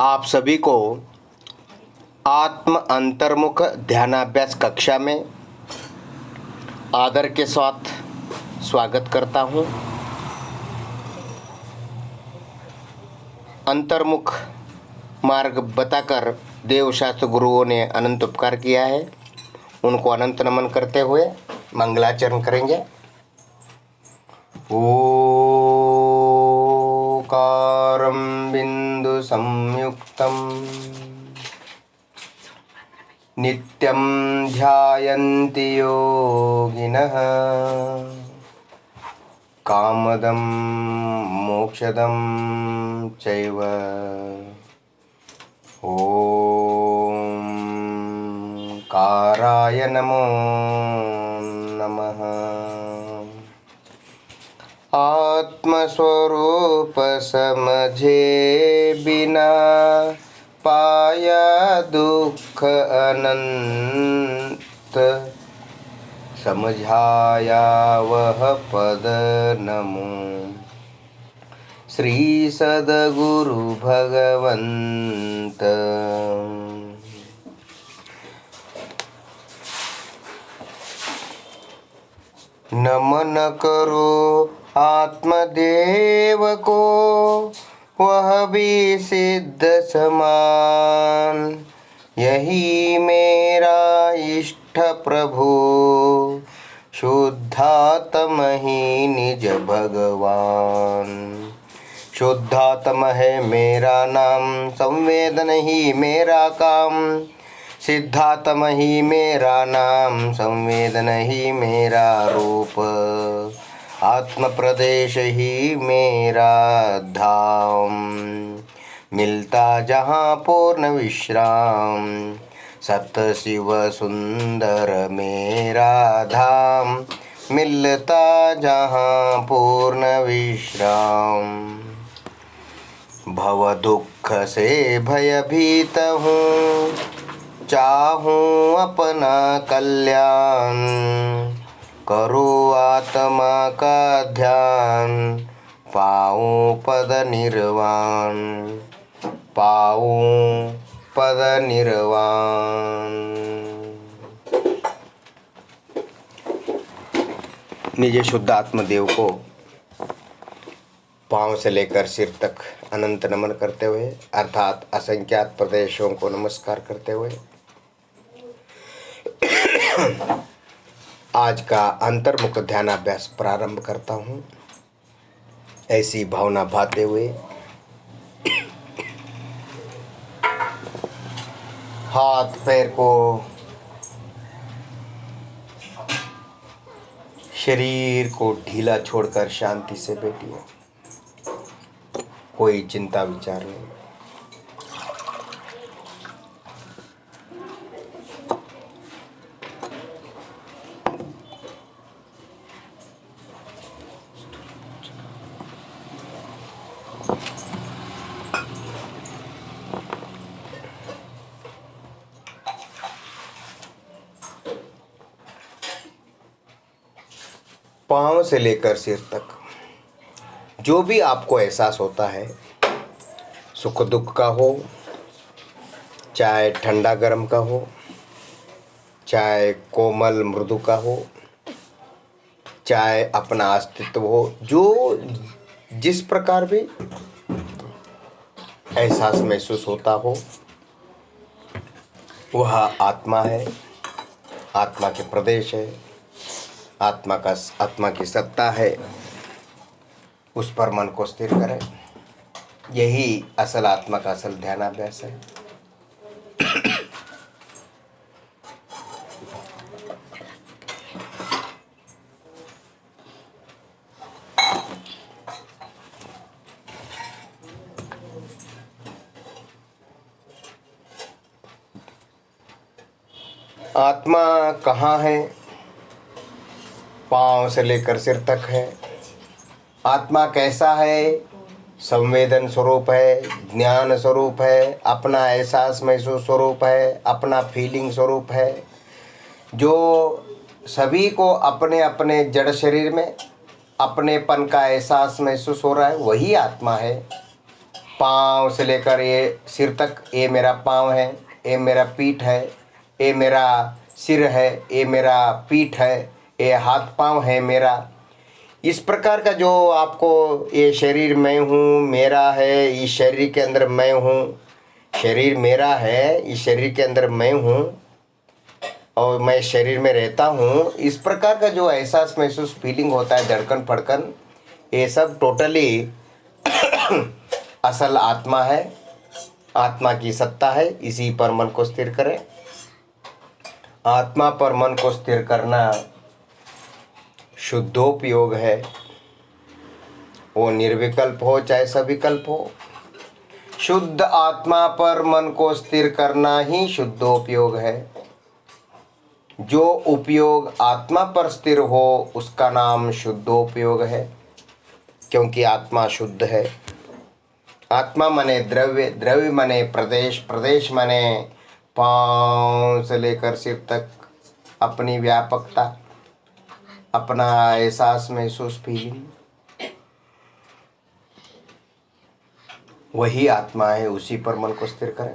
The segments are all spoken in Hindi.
आप सभी को आत्म अंतर्मुख ध्यानाभ्यास कक्षा में आदर के साथ स्वागत करता हूँ। अंतर्मुख मार्ग बताकर देवशास्त्र गुरुओं ने अनंत उपकार किया है, उनको अनंत नमन करते हुए मंगलाचरण करेंगे। ओकारं बिंदु संयुक्तम नित्यं ध्यायन्ति योगिनः कामदं मोक्षदं चैव। ओंकाराय नमो नमः। आत्मस्वरूप समझे बिना पाया दुख अनंत, समझाया वह पद नमो श्री सद्गुरु भगवंत। नमन करो आत्मदेव को, वह भी सिद्ध समान, यही मेरा इष्ट प्रभु, शुद्धात्म ही निज भगवान। शुद्धात्म है मेरा नाम, संवेदन ही मेरा काम, सिद्धात्म ही मेरा नाम, संवेदन ही मेरा रूप, आत्म प्रदेश ही मेरा धाम। मिलता जहाँ पूर्ण विश्राम, सत शिव सुंदर मेरा धाम, मिलता जहाँ पूर्ण विश्राम। भव दुख से भयभीत हूँ, चाहूँ अपना कल्याण, करो आत्मा का ध्यान, पाऊँ पद निर्वाण, पाऊँ पद निर्वाण। निज शुद्ध आत्मदेव को पाँव से लेकर सिर तक अनंत नमन करते हुए, अर्थात असंख्यात प्रदेशों को नमस्कार करते हुए आज का अंतर्मुख ध्यानाभ्यास प्रारंभ करता हूँ। ऐसी भावना भाते हुए हाथ पैर को, शरीर को ढीला छोड़कर शांति से बैठिए। कोई चिंता विचार नहीं। पाँव से लेकर सिर तक जो भी आपको एहसास होता है, सुख दुख का हो, चाहे ठंडा गर्म का हो, चाहे कोमल मृदु का हो, चाहे अपना अस्तित्व हो, जो जिस प्रकार भी एहसास महसूस होता हो, वह आत्मा है, आत्मा के प्रदेश है, आत्मा की सत्ता है। उस पर मन को स्थिर करें। यही असल आत्मा का असल ध्यानाभ्यास है। आत्मा कहाँ है? पाँव से लेकर सिर तक है। आत्मा कैसा है? संवेदन स्वरूप है, ज्ञान स्वरूप है, अपना एहसास महसूस स्वरूप है, अपना फीलिंग स्वरूप है, जो सभी को अपने अपने जड़ शरीर में अपनेपन का एहसास महसूस हो रहा है, वही आत्मा है। पाँव से लेकर ये सिर तक, ये मेरा पाँव है, ये मेरा पीठ है, ये मेरा सिर है, ये मेरा पीठ है, ये हाथ पाँव है मेरा। इस प्रकार का जो आपको ये शरीर मैं हूँ, मेरा है, इस शरीर के अंदर मैं हूँ, शरीर मेरा है, इस शरीर के अंदर मैं हूँ और मैं शरीर में रहता हूँ, इस प्रकार का जो एहसास महसूस फीलिंग होता है, धड़कन फड़कन, ये सब टोटली असल आत्मा है, आत्मा की सत्ता है। इसी पर मन को स्थिर करें। आत्मा पर मन को स्थिर करना शुद्धोपयोग है, वो निर्विकल्प हो चाहे सविकल्प हो। शुद्ध आत्मा पर मन को स्थिर करना ही शुद्धोपयोग है। जो उपयोग आत्मा पर स्थिर हो उसका नाम शुद्धोपयोग है, क्योंकि आत्मा शुद्ध है। आत्मा मने द्रव्य, द्रव्य मने प्रदेश, प्रदेश मने पाँव से लेकर सिर तक अपनी व्यापकता, अपना एहसास महसूस फीलिंग, वही आत्मा है। उसी पर मन को स्थिर करें।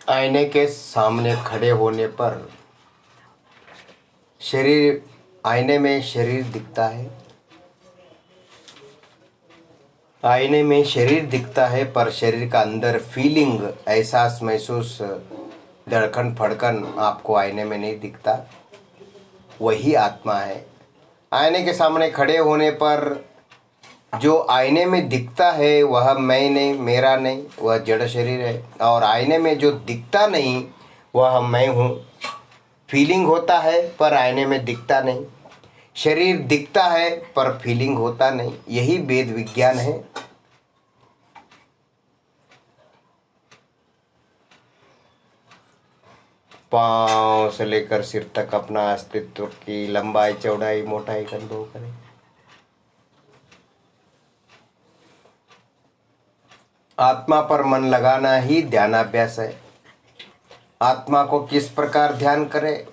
आईने के सामने खड़े होने पर शरीर, आईने में शरीर दिखता है, आईने में शरीर दिखता है, पर शरीर का अंदर फीलिंग, एहसास महसूस, धड़कन फड़कन आपको आईने में नहीं दिखता। वही आत्मा है। आईने के सामने खड़े होने पर जो आईने में दिखता है वह मैं नहीं, मेरा नहीं, वह जड़ शरीर है। और आईने में जो दिखता नहीं वह मैं हूँ। फीलिंग होता है पर आईने में दिखता नहीं, शरीर दिखता है पर फीलिंग होता नहीं। यही वेद विज्ञान है। पाँव से लेकर सिर तक अपना अस्तित्व की लंबाई, चौड़ाई, मोटाई का अनुभव करें। आत्मा पर मन लगाना ही ध्यानाभ्यास है। आत्मा को किस प्रकार ध्यान करें?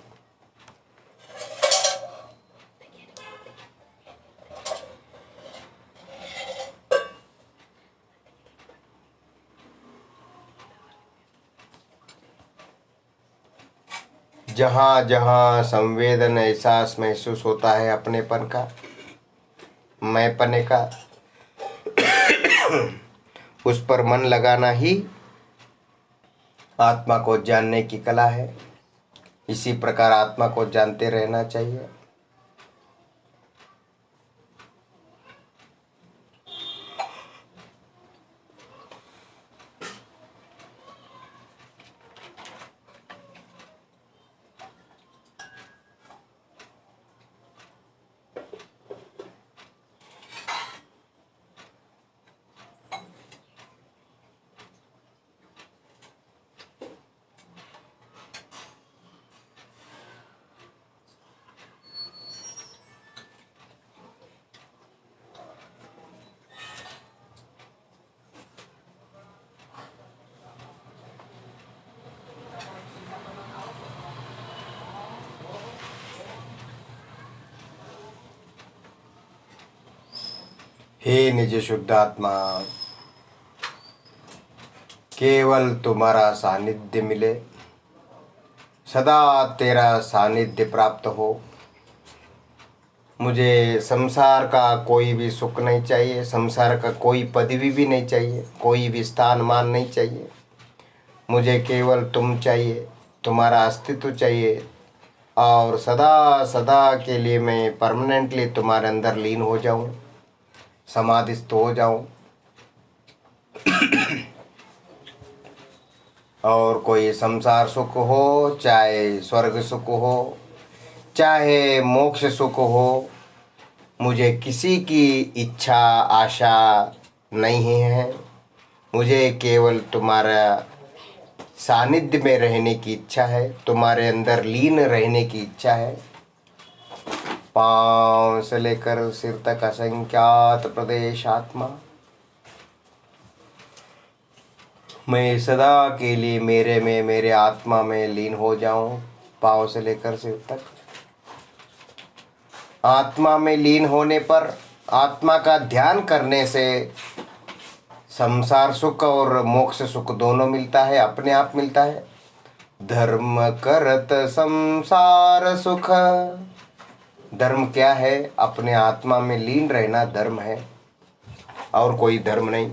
जहाँ जहाँ संवेदन, एहसास महसूस होता है अपनेपन का, मैंपने का, उस पर मन लगाना ही आत्मा को जानने की कला है। इसी प्रकार आत्मा को जानते रहना चाहिए। हे निज शुद्ध आत्मा, केवल तुम्हारा सानिध्य मिले, सदा तेरा सानिध्य प्राप्त हो। मुझे संसार का कोई भी सुख नहीं चाहिए, संसार का कोई पदवी भी नहीं चाहिए, कोई भी स्थान मान नहीं चाहिए। मुझे केवल तुम चाहिए, तुम्हारा अस्तित्व चाहिए, और सदा सदा के लिए मैं परमानेंटली तुम्हारे अंदर लीन हो जाऊं, समाधिस्थ हो जाऊं। और कोई संसार सुख हो, चाहे स्वर्ग सुख हो, चाहे मोक्ष सुख हो, मुझे किसी की इच्छा आशा नहीं है। मुझे केवल तुम्हारा सानिध्य में रहने की इच्छा है, तुम्हारे अंदर लीन रहने की इच्छा है। पांव से लेकर सिर तक असंख्यात प्रदेश आत्मा, मैं सदा के लिए मेरे में, मेरे आत्मा में लीन हो जाऊं। पांव से लेकर सिर तक आत्मा में लीन होने पर, आत्मा का ध्यान करने से संसार सुख और मोक्ष सुख दोनों मिलता है, अपने आप मिलता है। धर्म करत संसार सुख, धर्म क्या है? अपने आत्मा में लीन रहना धर्म है, और कोई धर्म नहीं।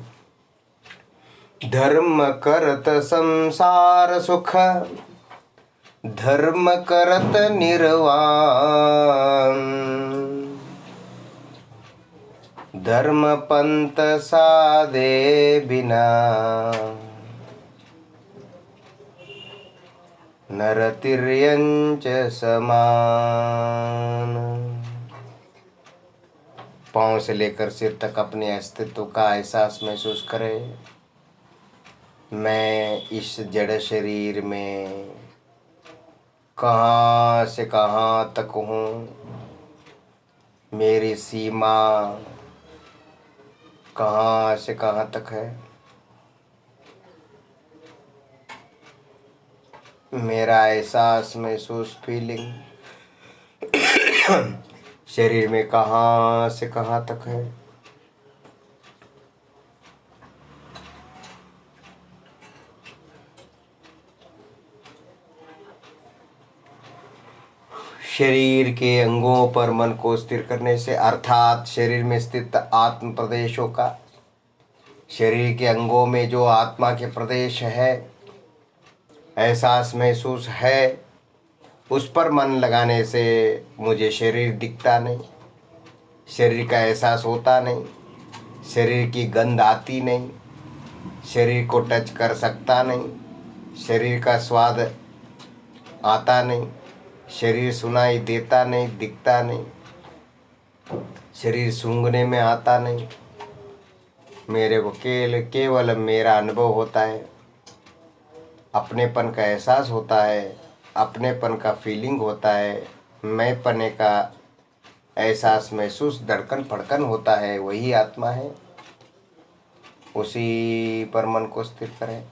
धर्म करत संसार सुख, धर्म करत निर्वाण, धर्म पंथ साधे बिना, नर तिर्यंच समान। पांव से लेकर सिर तक अपने अस्तित्व का एहसास महसूस करें। मैं इस जड़ शरीर में कहाँ से कहाँ तक हूँ, मेरी सीमा कहाँ से कहाँ तक है, मेरा एहसास महसूस फीलिंग शरीर में कहाँ से कहाँ तक है। शरीर के अंगों पर मन को स्थिर करने से, अर्थात शरीर में स्थित आत्म प्रदेशों का, शरीर के अंगों में जो आत्मा के प्रदेश है, एहसास महसूस है, उस पर मन लगाने से मुझे शरीर दिखता नहीं, शरीर का एहसास होता नहीं, शरीर की गंध आती नहीं, शरीर को टच कर सकता नहीं, शरीर का स्वाद आता नहीं, शरीर सुनाई देता नहीं, दिखता नहीं, शरीर सूंघने में आता नहीं। मेरे को केवल मेरा अनुभव होता है, अपनेपन का एहसास होता है, अपनेपन का फीलिंग होता है, मैं पने का एहसास महसूस, धड़कन फड़कन होता है, वही आत्मा है। उसी पर मन को स्थिर करें।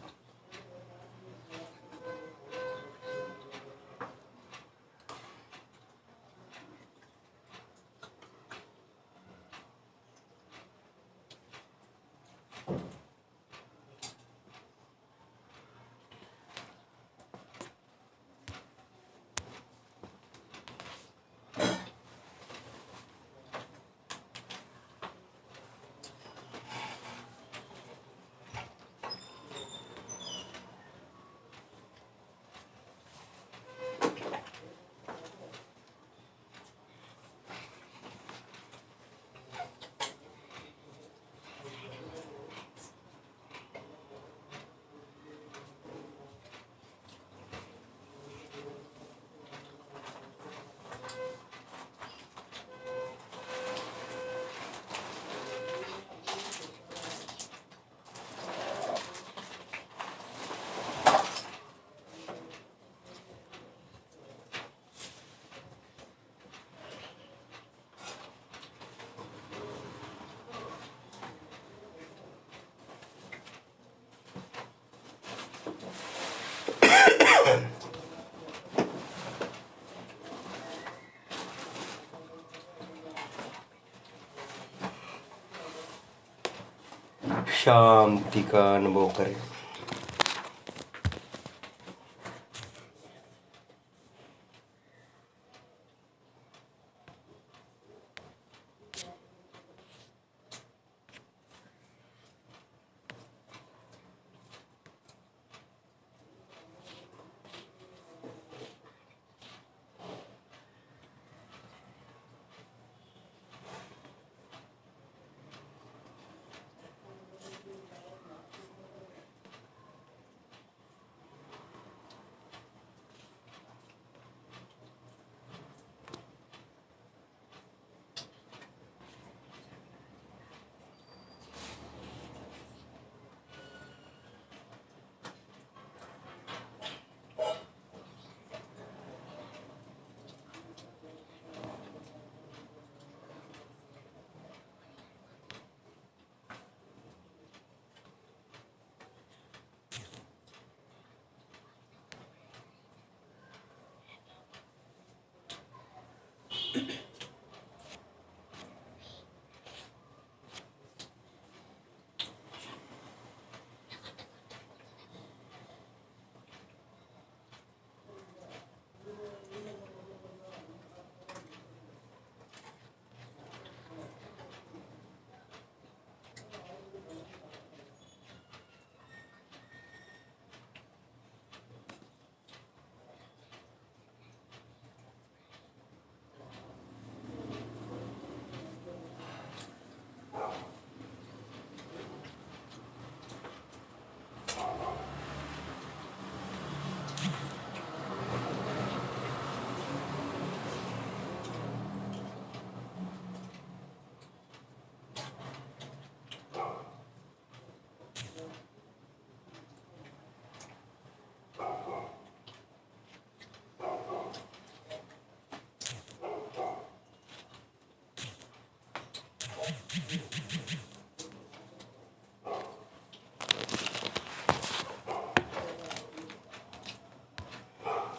शांति का अनुभव करें।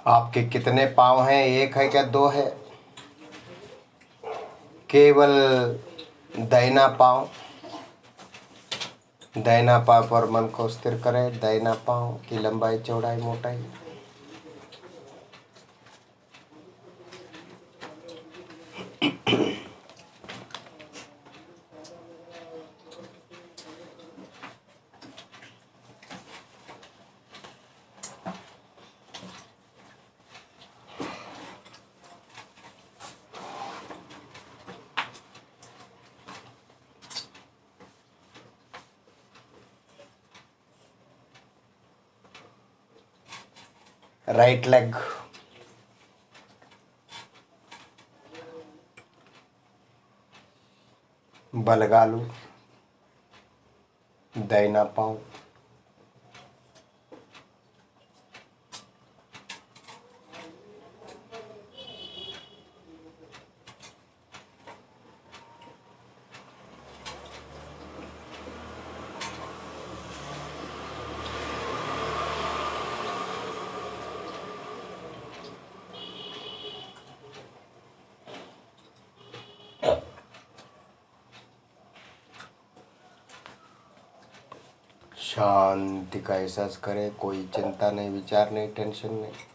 आपके कितने पाँव हैं, एक है क्या दो है? केवल दाहिना पाँव, दाहिना पाँव पर मन को स्थिर करें। दाहिना पाँव की लंबाई चौड़ाई मोटाई। राइट लेग, बलगालू, दाहिना पाँव, शांति का एहसास करें। कोई चिंता नहीं, विचार नहीं, टेंशन नहीं।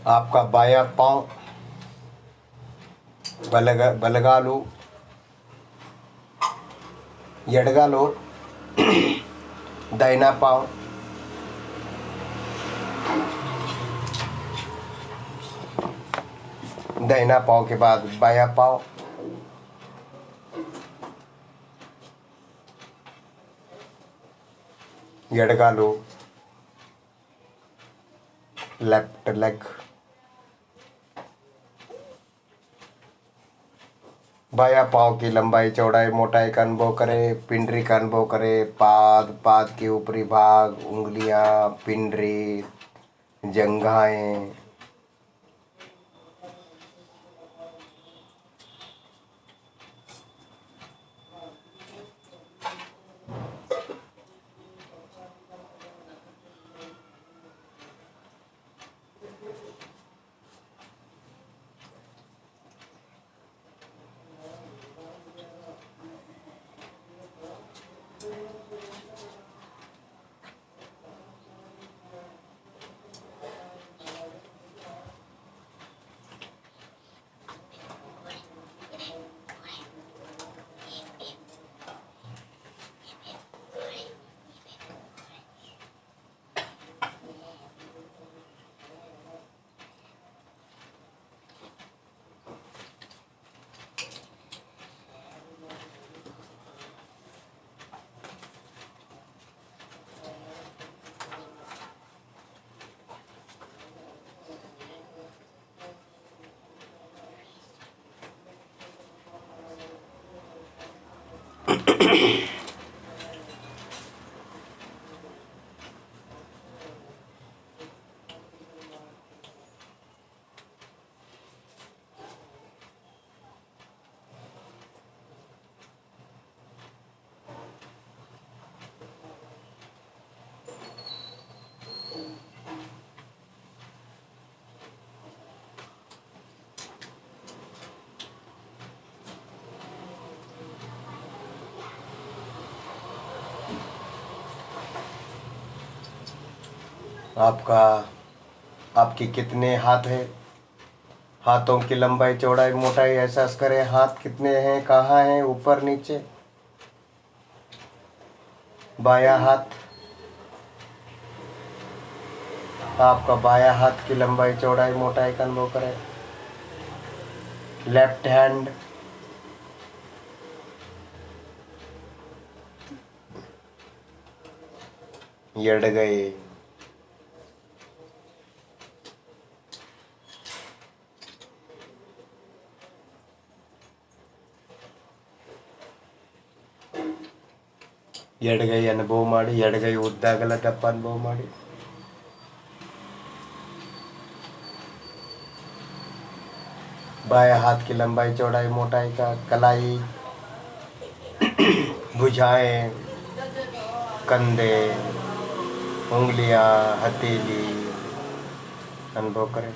आपका बायां पाँव, बलगालू, एडगालू, दाहिना पाँव, दाहिना पाँव के बाद बायां पाँव, एडगालू, लेफ्ट लेग, बायां पाँव की लंबाई चौड़ाई मोटाई का अनुभव करें। पिंडरी का अनुभव करें। पाद, पाद के ऊपरी भाग, उंगलियां, पिंडरी, जंघाएं। आपका आपके कितने हाथ है, हाथों की लंबाई चौड़ाई मोटाई एहसास करें। हाथ कितने हैं, कहाँ हैं, ऊपर नीचे। बायां हाथ, आपका बायां हाथ की लंबाई चौड़ाई मोटाई का अनुभव करें। लेफ्ट हैंड, ಎಡಗೈ, ಎಡಗೈ ಅನುಭವ ಮಾಡಿ, ಎಡಗೈ ಉದ್ದ ಅಗಲ ದಪ್ಪ ಅನುಭವ ಮಾಡಿ। बाएं हाथ की लंबाई चौड़ाई मोटाई का, कलाई, भुजाएं, कंधे, उंगलियां, हथेली अनुभव करें।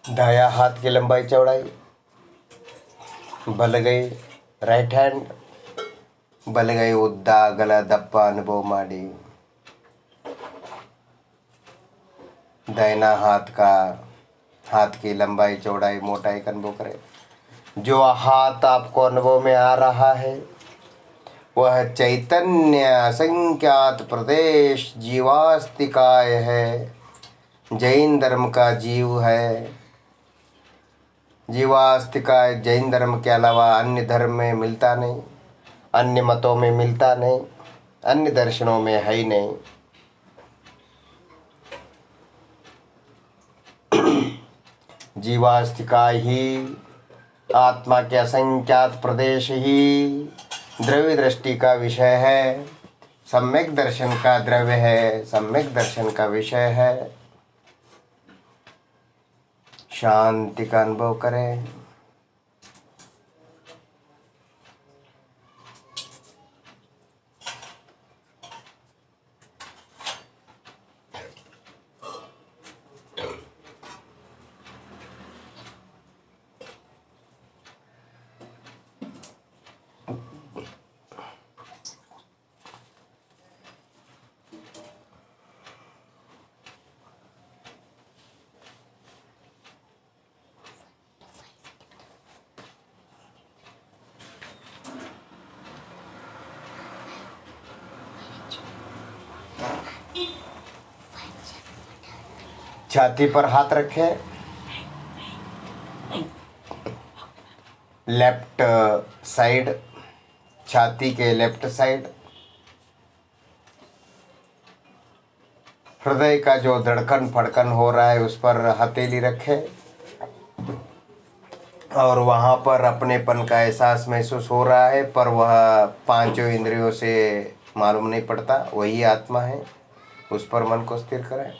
दाया हाथ की लंबाई चौड़ाई, ಬಲಗೈ ರೈಟ್ ಹ್ಯಾಂಡ್, ಬಲಗೈ ಉದ್ದ ಅಗಲ ದಪ್ಪ ಅನುಭವ ಮಾಡಿ। दाहिना हाथ की लंबाई चौड़ाई मोटाई का अनुभव करें। जो हाथ आपको अनुभव में आ रहा है वह चैतन्य असंख्यात प्रदेश जीवास्तिकाय है, जैन धर्म का जीव है। जीवास्तिकाय जैन धर्म के अलावा अन्य धर्म में मिलता नहीं, अन्य मतों में मिलता नहीं, अन्य दर्शनों में है ही नहीं। जीवास्तिका ही आत्मा के असंख्यात प्रदेश ही द्रव्य दृष्टि का विषय है, सम्यक दर्शन का द्रव्य है, सम्यक दर्शन का विषय है। शांति का अनुभव करें। छाती पर हाथ रखें, लेफ्ट साइड, छाती के लेफ्ट साइड। हृदय का जो धड़कन फड़कन हो रहा है उस पर हथेली रखें और वहाँ पर अपनेपन का एहसास महसूस हो रहा है, पर वह पांचों इंद्रियों से मालूम नहीं पड़ता, वही आत्मा है। उस पर मन को स्थिर करें।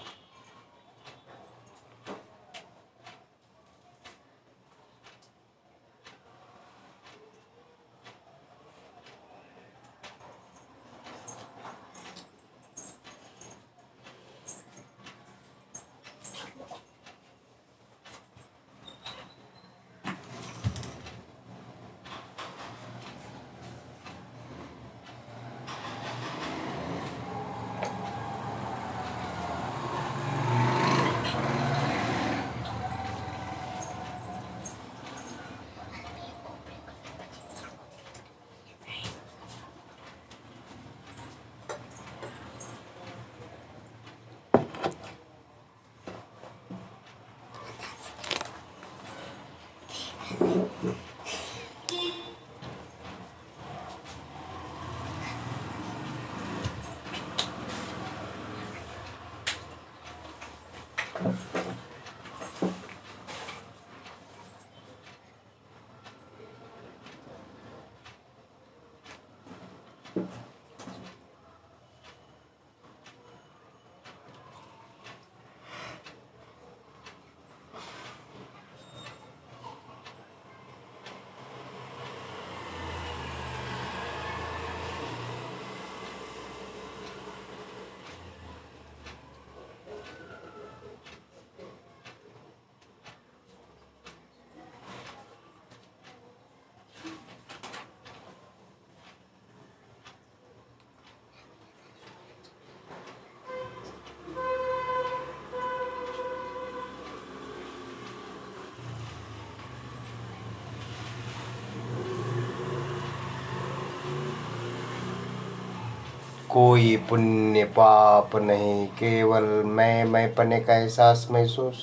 कोई पुण्य पाप नहीं, केवल मैं पने का एहसास महसूस।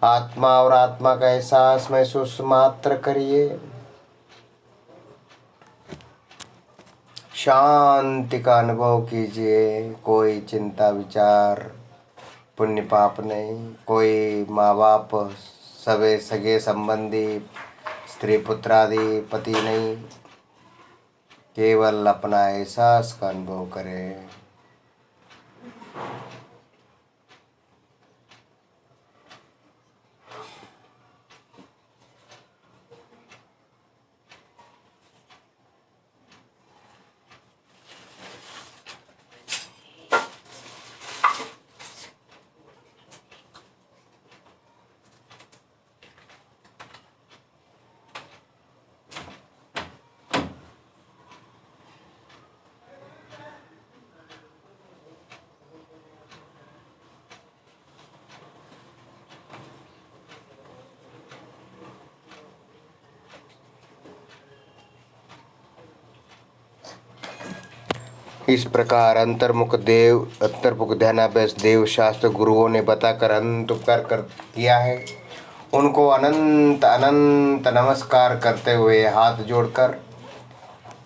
आत्मा और आत्मा का एहसास महसूस मात्र करिए। शांति का अनुभव कीजिए। कोई चिंता विचार, पुण्य पाप नहीं। कोई माँ बाप, सवे सगे संबंधी, स्त्री पुत्र आदि पति नहीं। केवल अपना एहसास का अनुभव करें। इस प्रकार अंतर्मुख ध्यानाभ्यास देव शास्त्र गुरुओं ने बताकर अनंत उपकार कर किया है। उनको अनंत अनंत नमस्कार करते हुए हाथ जोड़कर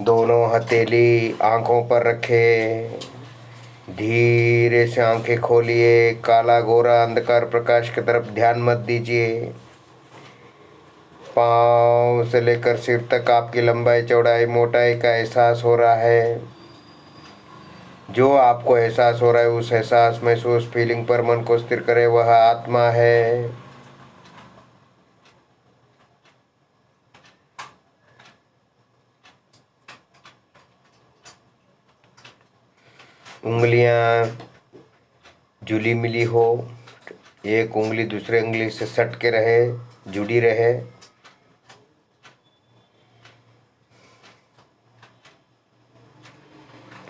दोनों हथेली आंखों पर रखे। धीरे से आंखें खोलिए। काला गोरा अंधकार प्रकाश की तरफ ध्यान मत दीजिए। पाँव से लेकर सिर तक आपकी लंबाई चौड़ाई मोटाई का एहसास हो रहा है। जो आपको एहसास हो रहा है उस एहसास महसूस फीलिंग पर मन को स्थिर करे। वह आत्मा है। उंगलियां जुली मिली हो, एक उंगली दूसरे उंगली से सट के रहे, जुड़ी रहे।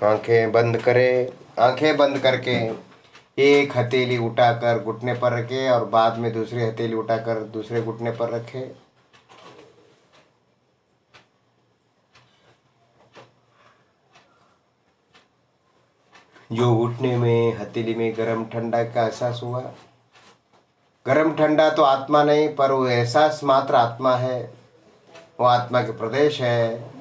आंखें बंद करें। आंखें बंद करके एक हथेली उठाकर घुटने पर रखे और बाद में दूसरी हथेली उठाकर दूसरे घुटने पर रखे। जो घुटने में हथेली में गर्म ठंडा का एहसास हुआ गर्म ठंडा तो आत्मा नहीं, पर वो एहसास मात्र आत्मा है, वो आत्मा के प्रदेश है।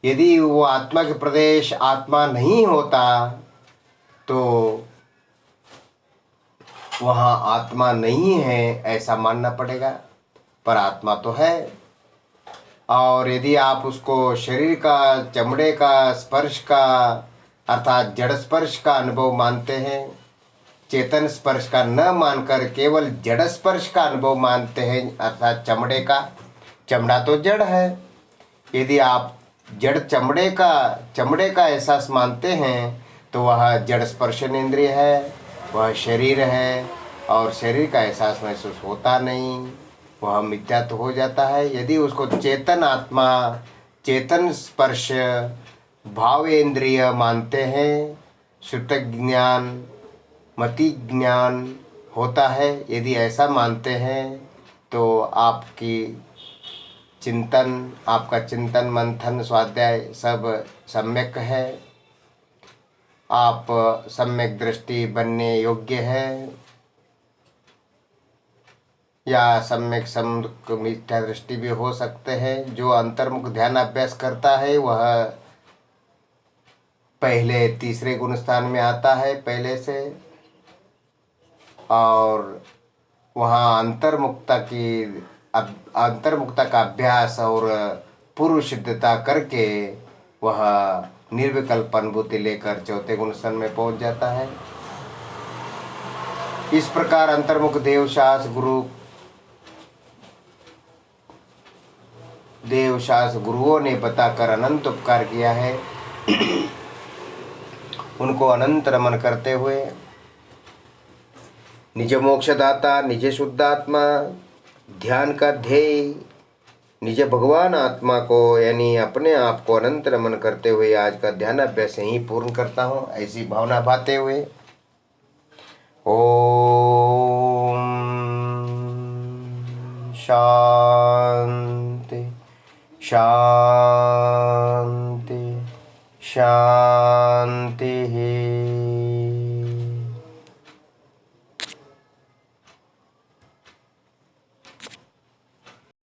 यदि वो आत्मा के प्रदेश आत्मा नहीं होता तो वहाँ आत्मा नहीं है ऐसा मानना पड़ेगा, पर आत्मा तो है। और यदि आप उसको शरीर का, चमड़े का, स्पर्श का अर्थात जड़ स्पर्श का अनुभव मानते हैं, चेतन स्पर्श का न मानकर केवल जड़ स्पर्श का अनुभव मानते हैं अर्थात चमड़े का, चमड़ा तो जड़ है। यदि आप जड़ चमड़े का एहसास मानते हैं तो वह जड़ स्पर्शन इंद्रिय है, वह शरीर है, और शरीर का एहसास महसूस होता नहीं, वह मिथ्या तो हो जाता है। यदि उसको चेतन आत्मा, चेतन स्पर्श, भावेंद्रिय मानते हैं, श्रुत ज्ञान, मति ज्ञान होता है, यदि ऐसा मानते हैं तो आपका चिंतन मंथन स्वाध्याय सब सम्यक है, आप सम्यक दृष्टि बनने योग्य है, या सम्यक सम्मुख मिथ्या दृष्टि भी हो सकते हैं। जो अंतर्मुख ध्यान अभ्यास करता है वह पहले तीसरे गुण स्थान में आता है पहले से, और वहाँ अंतर्मुक्ता का अभ्यास और पूर्व सिद्धता करके वह निर्विकल्प अनुभूति लेकर चौथे गुण स्थान में पहुंच जाता है। इस प्रकार अंतर्मुख देवशास गुरुओं ने बताकर अनंत उपकार किया है। उनको अनंत नमन करते हुए निज मोक्षदाता, निज शुद्धात्मा, ध्यान का ध्येय निज भगवान आत्मा को यानी अपने आप को अनंत नमन करते हुए आज का ध्यान अभ्यास यहीं पूर्ण करता हूँ, ऐसी भावना भाते हुए ओम शांति शांति शांति।